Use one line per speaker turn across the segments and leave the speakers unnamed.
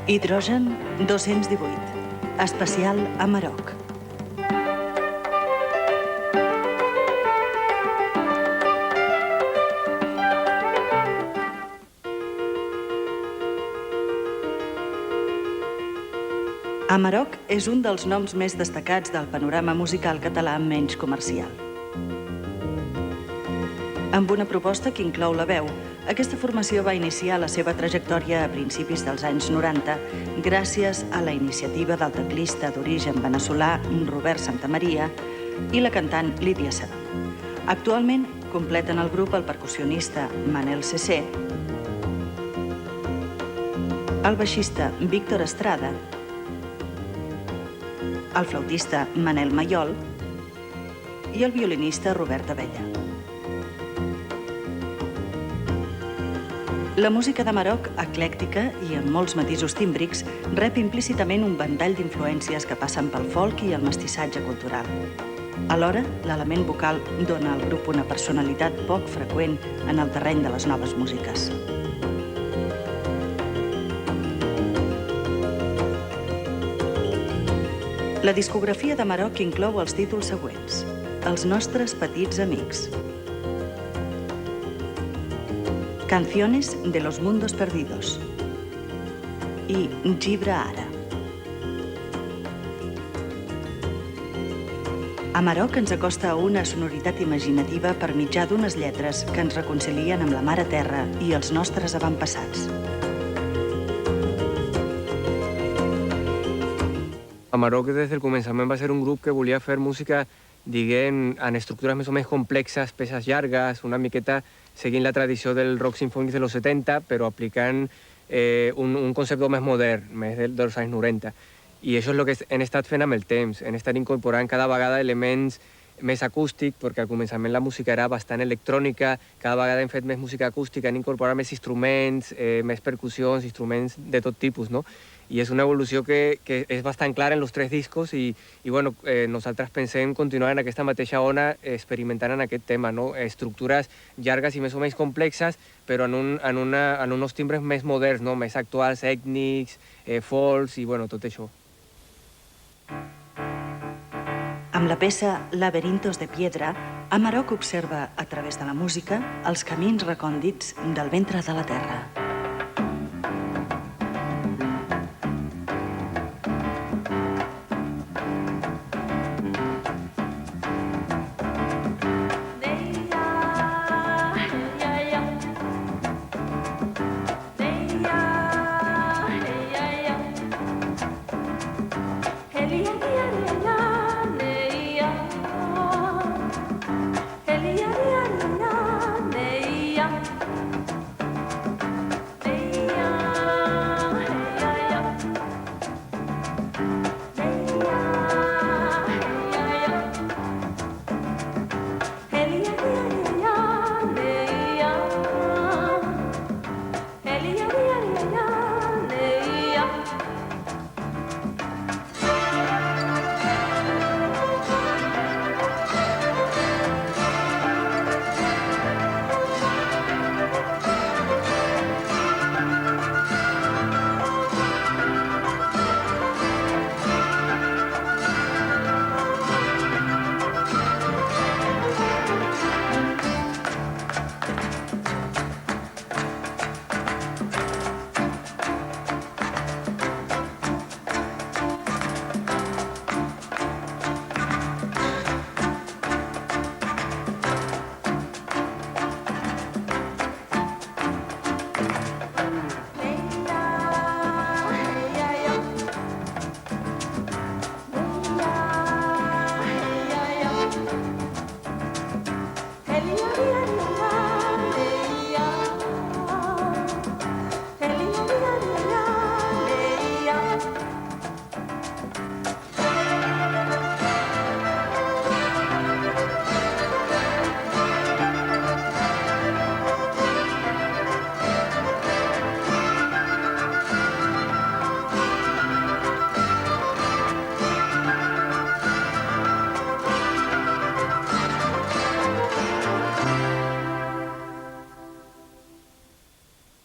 Hidrogen 218, especial a Marroc. Amarok és un dels noms més destacats del panorama musical català menys comercial. Amb una proposta que inclou la veu, aquesta formació va iniciar la seva trajectòria a principis dels anys 90 gràcies a la iniciativa del teclista d'origen veneçolà Robert Santamaria i la cantant Lídia Sedó. Actualment completen el grup el percussionista Manel Cessé, el baixista Víctor Estrada, el flautista Manel Mayol i el violinista Robert Abella. La música de Marroc, eclèctica i amb molts matisos tímbrics, rep implícitament un ventall d'influències que passen pel folk i el mestissatge cultural. Alhora, l'element vocal dona al grup una personalitat poc freqüent en el terreny de les noves músiques. La discografia de Marroc inclou els títols següents: Els nostres petits amics, Canciones de los mundos perdidos i Gibra Ara. A Marroc ens acosta a una sonoritat imaginativa per mitjà d'unes lletres que ens reconcilien amb la mare terra i els nostres avantpassats.
Amarok des del començament va ser un grup que volia fer música, diguem, en estructures més o menys complexes, peces llargues, una miqueta seguint la tradició del rock sinfònic dels 70, però aplicant un concepte més modern, més dels anys 90. I això és el que hem estat fent amb el temps, hem estat incorporant cada vegada elements més acústics, perquè al començament la música era bastant electrònica, cada vegada hem fet més música acústica, hem incorporat més instruments, més percussions, instruments de tot tipus, no? I és una evolució que és bastant clara en els tres discos i bueno, nosaltres pensem continuar en aquesta mateixa ona experimentant en aquest tema, no? Estructures llargues i més o menys complexes, però en uns timbres més moderns, no? Més actuals, ètnics, folks i bueno, tot això.
Amb la peça Laberintos de Piedra, Amarok observa, a través de la música, els camins recòndits del ventre de la terra.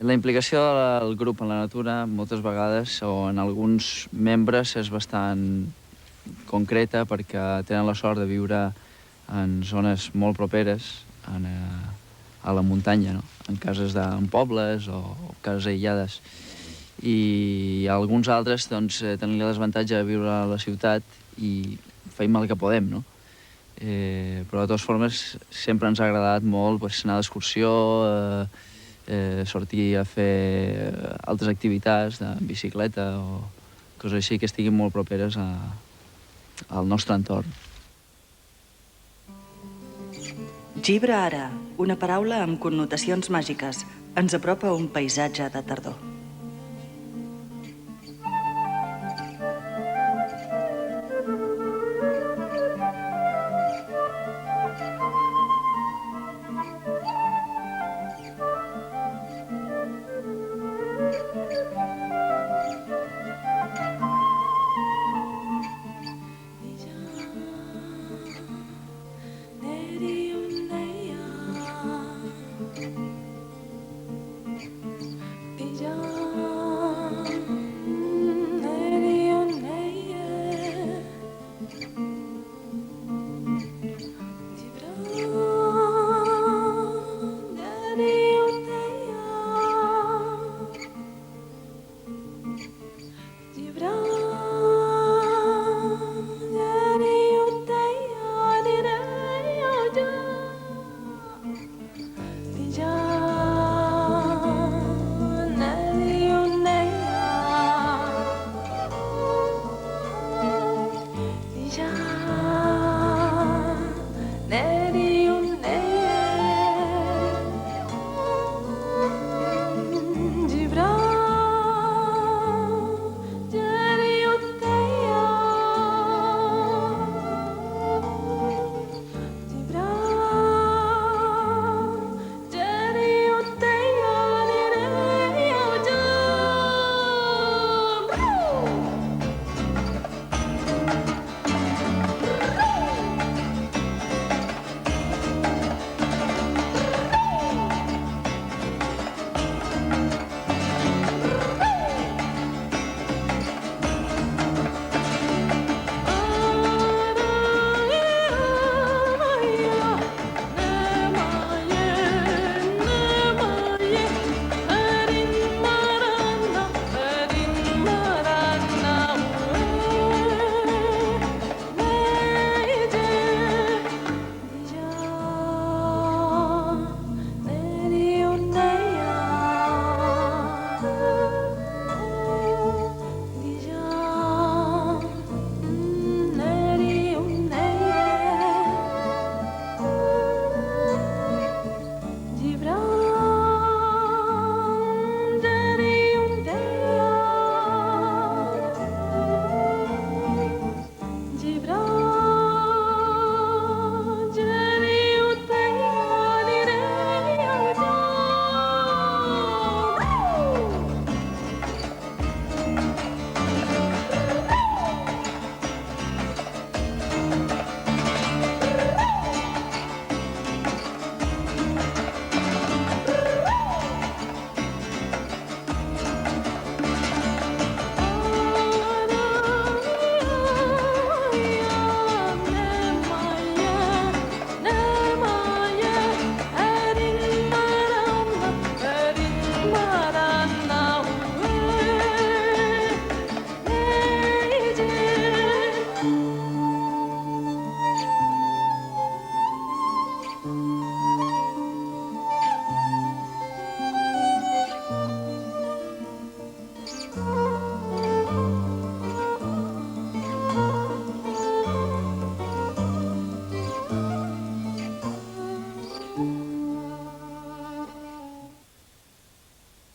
La implicació del grup en la natura moltes vegades, o en alguns membres, és bastant concreta perquè tenen la sort de viure en zones molt properes a la muntanya, no? En pobles o cases aïllades. I alguns altres doncs, tenen el desavantatge de viure a la ciutat i feim el que podem, no? Però de totes formes sempre ens ha agradat molt anar d'excursió, sortir a fer altres activitats de bicicleta o coses així que estiguin molt properes al nostre entorn.
Gibre ara, una paraula amb connotacions màgiques, ens apropa a un paisatge de tardor.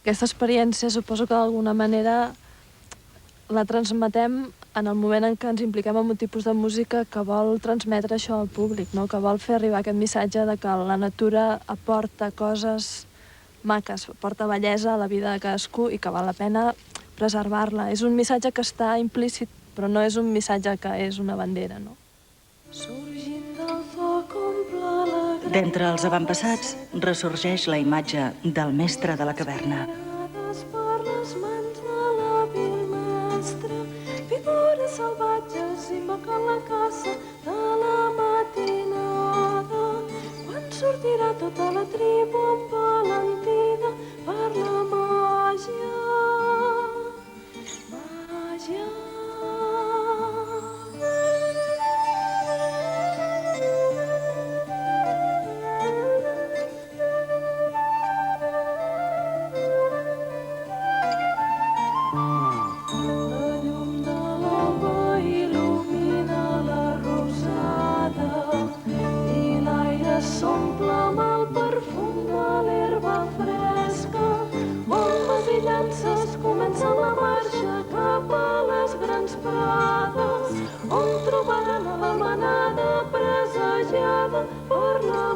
Aquesta experiència suposo que d'alguna manera la transmetem en el moment en què ens impliquem en un tipus de música que vol transmetre això al públic, no? Que vol fer arribar aquest missatge de que la natura aporta coses maques, aporta bellesa a la vida de cadascú i que val la pena preservar-la. És un missatge que està implícit, però no és un missatge que és una bandera, no?
Sorgint del foc omple la gran
D'entre els avantpassats ressorgeix la imatge del mestre de la caverna.
Per les mans de l'hàbil mestre, figures salvatges invocant la caça de la matinada. Quan sortirà tota la tribu empalentida per la màgia? Màgia. S'omple amb el perfum de l'herba fresca. Bombes i llances comencen la marxa cap a les grans prades, on trobaran a la manada presagiada per la